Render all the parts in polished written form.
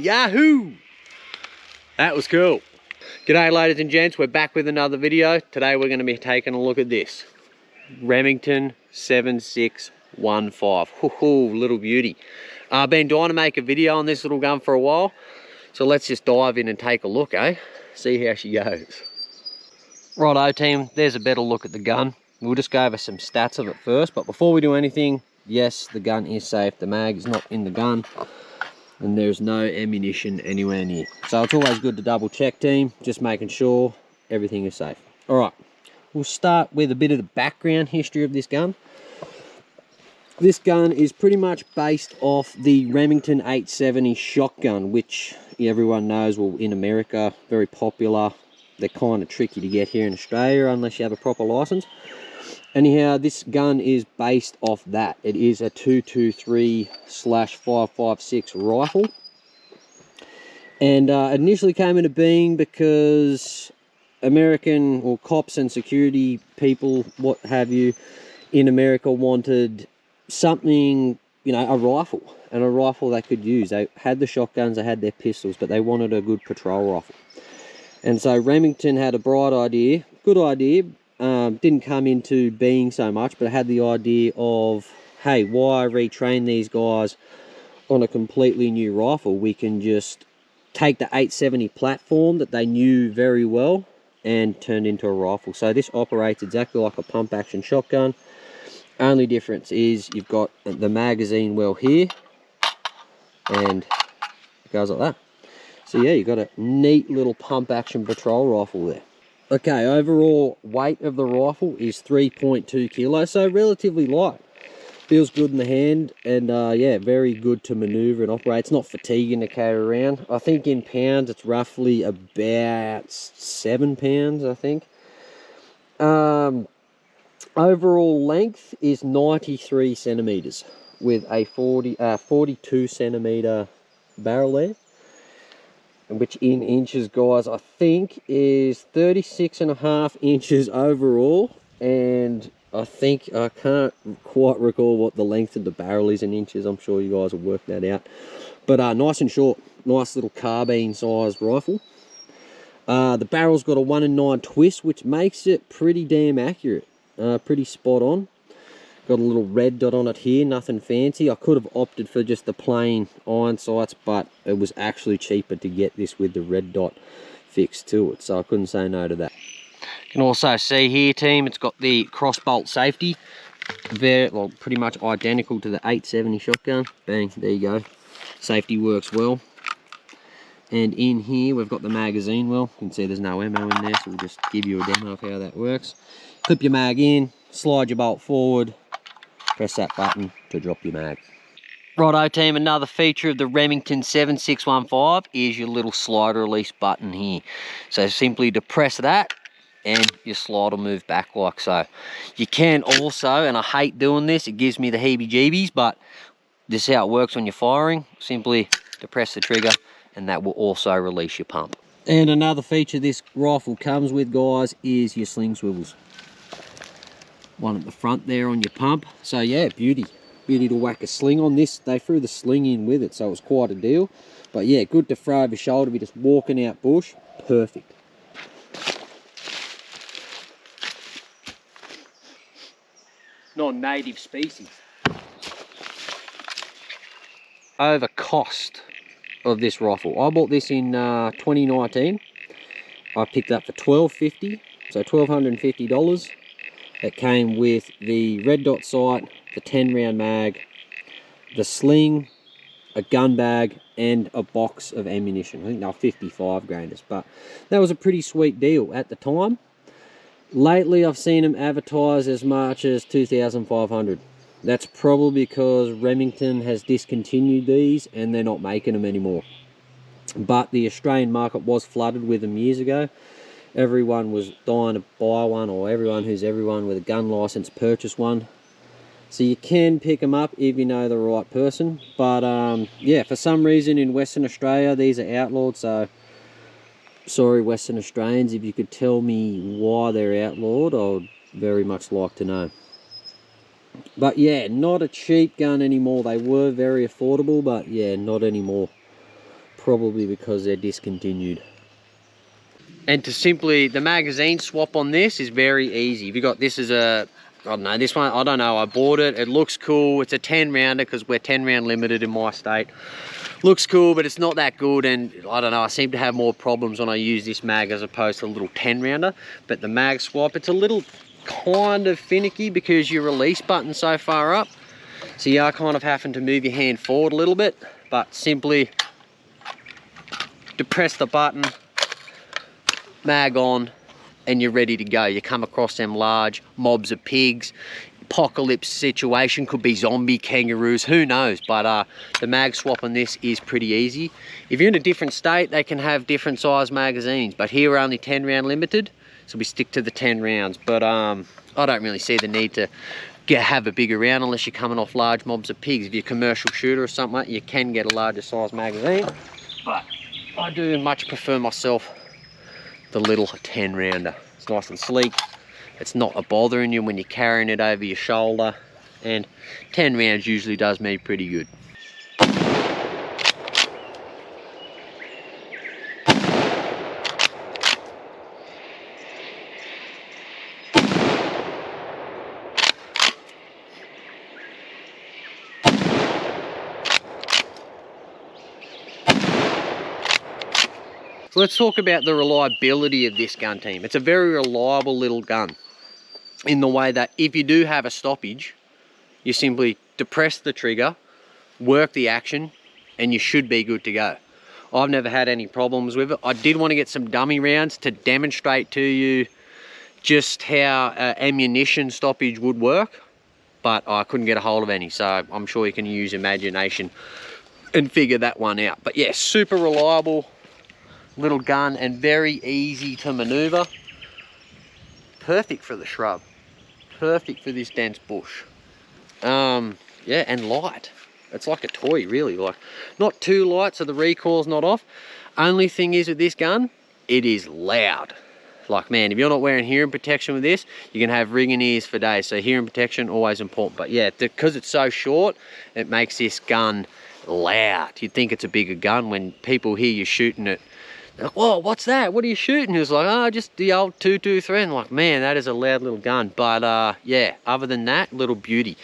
Yahoo! That was cool. G'day ladies and gents, we're back with another video. Today we're going to be taking a look at this Remington 7615. Hoo-hoo, little beauty. I've been dying to make a video on this little gun for a while, so let's just dive in and take a look, eh? See how she goes. Righto team, there's a better look at the gun. We'll just go over some stats of it first, but before we do anything, yes, the gun is safe. The mag is not in the gun, and there's no ammunition anywhere near. So it's always good to double check, team, just making sure everything is safe. All right, we'll start with a bit of the background history of this gun. This gun is pretty much based off the Remington 870 shotgun, which everyone knows, well, in America, very popular. They're kind of tricky to get here in Australia unless you have a proper license. Anyhow, this gun is based off that. It is a 223/556 rifle. And it initially came into being because American or cops and security people, what have you, in America wanted something, you know, a rifle. And a rifle they could use. They had the shotguns, they had their pistols, but they wanted a good patrol rifle. And so Remington had a bright idea, good idea, didn't come into being so much, but had the idea of, hey, why retrain these guys on a completely new rifle? We can just take the 870 platform that they knew very well and turn into a rifle. So this operates exactly like a pump action shotgun. Only difference is you've got the magazine well here, and it goes like that. So yeah, you've got a neat little pump action patrol rifle there. Okay, overall weight of the rifle is 3.2 kilos, so relatively light. Feels good in the hand, and yeah, very good to maneuver and operate. It's not fatiguing to carry around. I think in pounds, it's roughly about 7 pounds, I think. Overall length is 93 centimeters with a 42 centimeter barrel there, which in inches, guys, I think is 36.5 inches overall. And I think, I can't quite recall what the length of the barrel is in inches. I'm sure you guys will work that out. But nice and short, nice little carbine sized rifle. The barrel's got a 1 in 9 twist, which makes it pretty damn accurate, pretty spot on. Got a little red dot on it here, nothing fancy. I could have opted for just the plain iron sights, but it was actually cheaper to get this with the red dot fixed to it, so I couldn't say no to that. You can also see here, team, it's got the cross bolt safety. Very, well, pretty much identical to the 870 shotgun. Bang, there you go. Safety works well. And in here, we've got the magazine well. You can see there's no ammo in there, so we'll just give you a demo of how that works. Clip your mag in, slide your bolt forward, press that button to drop your mag. Righto team, another feature of the Remington 7615 is your little slide release button here. So simply depress that and your slide will move back like so. You can also, and I hate doing this, it gives me the heebie-jeebies, but this is how it works when you're firing. Simply depress the trigger and that will also release your pump. And another feature this rifle comes with, guys, is your sling swivels. One at the front there on your pump. So yeah, beauty to whack a sling on this. They threw the sling in with it, so it was quite a deal. But yeah, good to throw over your shoulder if you're just walking out bush. Perfect. Non-native species. Over cost of this rifle. I bought this in 2019. I picked it up for $12.50, so $1,250. It came with the red dot sight, the 10 round mag, the sling, a gun bag, and a box of ammunition. I think they were 55 grainers, but that was a pretty sweet deal at the time. Lately, I've seen them advertised as much as $2,500. That's probably because Remington has discontinued these and they're not making them anymore. But the Australian market was flooded with them years ago. Everyone was dying to buy one, or everyone with a gun license purchased one. So you can pick them up if you know the right person. But yeah, for some reason in Western Australia, these are outlawed. So sorry, Western Australians, if you could tell me why they're outlawed, I'd very much like to know. But yeah, not a cheap gun anymore. They were very affordable, but yeah, not anymore. probably because they're discontinued. And to simply, the magazine swap on this is very easy. If you got this as a, I don't know, this one, I don't know, I bought it, it looks cool. It's a 10 rounder because we're 10 round limited in my state. Looks cool, but it's not that good, and I don't know, I seem to have more problems when I use this mag as opposed to a little 10 rounder. But the mag swap, it's a little kind of finicky because your release button's so far up. So you are kind of having to move your hand forward a little bit, but simply depress the button, mag on, and you're ready to go. You come across them large mobs of pigs, apocalypse situation, could be zombie kangaroos, who knows. But the mag swap on this is pretty easy. If you're in a different state, they can have different size magazines, but here we're only 10 round limited, so we stick to the 10 rounds. But I don't really see the need to have a bigger round unless you're coming off large mobs of pigs. If you're a commercial shooter or something like that, you can get a larger size magazine, but I do much prefer myself the little 10 rounder. It's nice and sleek. It's not a bothering you when you're carrying it over your shoulder, and 10 rounds usually does me pretty good. So let's talk about the reliability of this gun, team. It's a very reliable little gun in the way that if you do have a stoppage, you simply depress the trigger, work the action, and you should be good to go. I've never had any problems with it. I did want to get some dummy rounds to demonstrate to you just how ammunition stoppage would work, but I couldn't get a hold of any, so I'm sure you can use imagination and figure that one out. But yeah, super reliable little gun and very easy to maneuver. Perfect for the shrub, perfect for this dense bush. Yeah, and light. It's like a toy, really. Like, not too light so the recoil's not off. Only thing is with this gun, it is loud. Like, man, if you're not wearing hearing protection with this, you can have ringing ears for days. So hearing protection, always important. But yeah, because it's so short, it makes this gun loud. You'd think it's a bigger gun when people hear you shooting it. They're like, whoa, what's that? What are you shooting? He was like, oh, just the old 223. And I'm like, man, that is a loud little gun. But yeah, other than that, little beauty.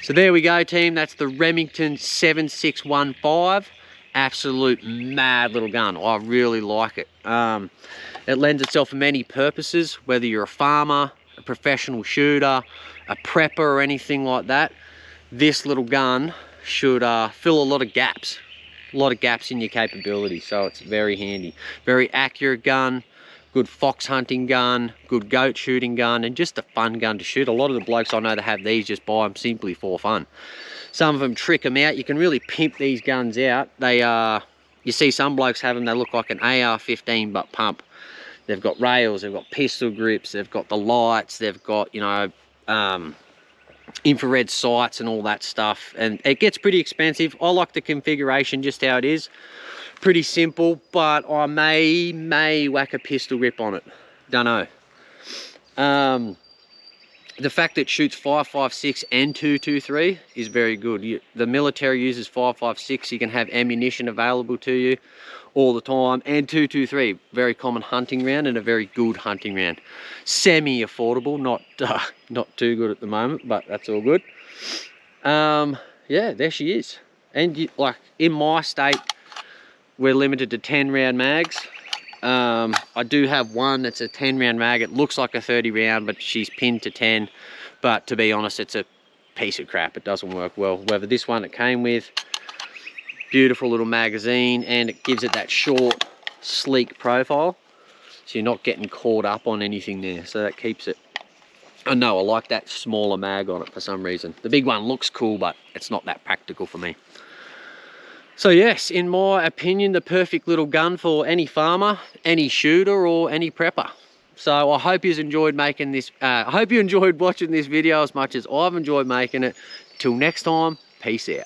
So there we go, team. That's the Remington 7615. Absolute mad little gun. I really like it. It lends itself for many purposes, whether you're a farmer, a professional shooter, a prepper, or anything like that. This little gun should fill a lot of gaps in your capability. So it's very handy. Very accurate gun, good fox hunting gun, good goat shooting gun, and just a fun gun to shoot. A lot of the blokes I know that have these just buy them simply for fun. Some of them trick them out. You can really pimp these guns out. They you see some blokes have them, they look like an AR-15 but pump. They've got rails, they've got pistol grips, they've got the lights, they've got, you know, infrared sights and all that stuff. And it gets pretty expensive. I like the configuration just how it is. Pretty simple, but I may whack a pistol grip on it. Don't know. The fact that it shoots 5.56 and 2.23 is very good. The military uses 5.56. You can have ammunition available to you all the time, and 2.23, very common hunting round and a very good hunting round. Semi-affordable, not too good at the moment, but that's all good. Yeah, there she is. And like in my state, we're limited to 10 round mags. I do have one that's a 10 round mag. It looks like a 30 round, but she's pinned to 10. But to be honest, it's a piece of crap. It doesn't work well. Whether this one it came with, beautiful little magazine, and it gives it that short, sleek profile. So you're not getting caught up on anything there. So that keeps it. I know, I like that smaller mag on it for some reason. The big one looks cool, but it's not that practical for me. So yes, in my opinion, the perfect little gun for any farmer, any shooter, or any prepper. So I hope you enjoyed making this, I hope you enjoyed watching this video as much as I've enjoyed making it. Till next time, peace out.